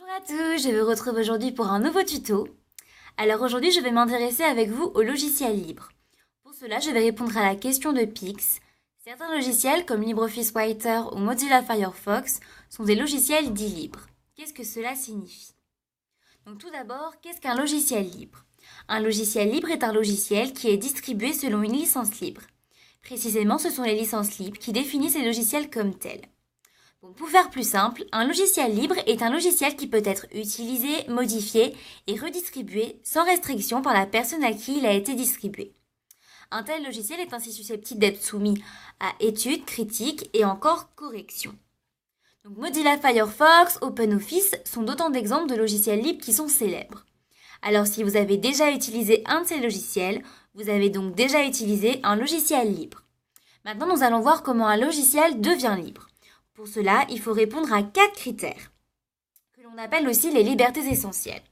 Bonjour à tous, je vous retrouve aujourd'hui pour un nouveau tuto. Alors aujourd'hui je vais m'intéresser avec vous aux logiciels libres. Pour cela je vais répondre à la question de Pix. Certains logiciels comme LibreOffice Writer ou Mozilla Firefox sont des logiciels dits libres. Qu'est-ce que cela signifie? Donc tout d'abord, qu'est-ce qu'un logiciel libre? Un logiciel libre est un logiciel qui est distribué selon une licence libre. Précisément, ce sont les licences libres qui définissent les logiciels comme tels. Bon, pour faire plus simple, un logiciel libre est un logiciel qui peut être utilisé, modifié et redistribué sans restriction par la personne à qui il a été distribué. Un tel logiciel est ainsi susceptible d'être soumis à études, critiques et encore corrections. Donc Mozilla Firefox, OpenOffice sont d'autant d'exemples de logiciels libres qui sont célèbres. Alors si vous avez déjà utilisé un de ces logiciels, vous avez donc déjà utilisé un logiciel libre. Maintenant, nous allons voir comment un logiciel devient libre. Pour cela, il faut répondre à 4 critères, que l'on appelle aussi les libertés essentielles.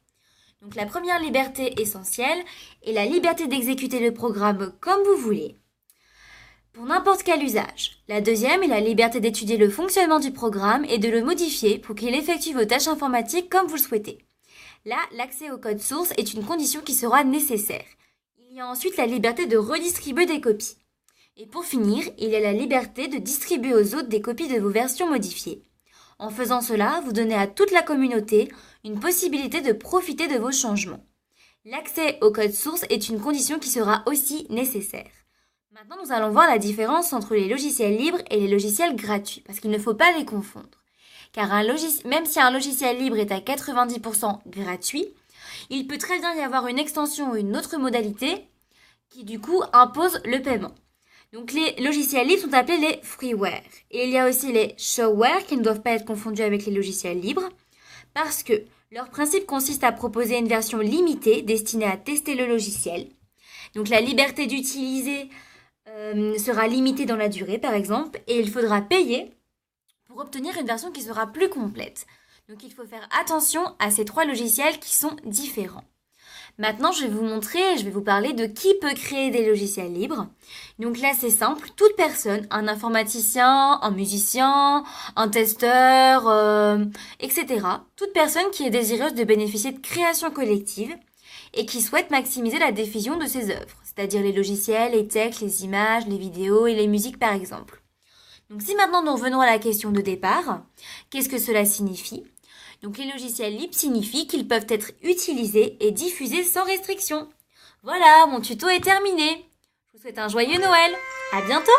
Donc la première liberté essentielle est la liberté d'exécuter le programme comme vous voulez, pour n'importe quel usage. La deuxième est la liberté d'étudier le fonctionnement du programme et de le modifier pour qu'il effectue vos tâches informatiques comme vous le souhaitez. Là, l'accès au code source est une condition qui sera nécessaire. Il y a ensuite la liberté de redistribuer des copies. Et pour finir, il y a la liberté de distribuer aux autres des copies de vos versions modifiées. En faisant cela, vous donnez à toute la communauté une possibilité de profiter de vos changements. L'accès au code source est une condition qui sera aussi nécessaire. Maintenant, nous allons voir la différence entre les logiciels libres et les logiciels gratuits, parce qu'il ne faut pas les confondre. Car même si un logiciel libre est à 90% gratuit, il peut très bien y avoir une extension ou une autre modalité qui du coup impose le paiement. Donc les logiciels libres sont appelés les freeware. Et il y a aussi les shareware qui ne doivent pas être confondus avec les logiciels libres parce que leur principe consiste à proposer une version limitée destinée à tester le logiciel. Donc la liberté d'utiliser sera limitée dans la durée par exemple et il faudra payer pour obtenir une version qui sera plus complète. Donc il faut faire attention à ces 3 logiciels qui sont différents. Maintenant, je vais vous montrer, je vais vous parler de qui peut créer des logiciels libres. Donc là, c'est simple, toute personne, un informaticien, un musicien, un testeur, etc. Toute personne qui est désireuse de bénéficier de création collective et qui souhaite maximiser la diffusion de ses œuvres, c'est-à-dire les logiciels, les textes, les images, les vidéos et les musiques par exemple. Donc si maintenant nous revenons à la question de départ, qu'est-ce que cela signifie ? Donc les logiciels libres signifient qu'ils peuvent être utilisés et diffusés sans restriction. Voilà, mon tuto est terminé. Je vous souhaite un joyeux Noël. À bientôt!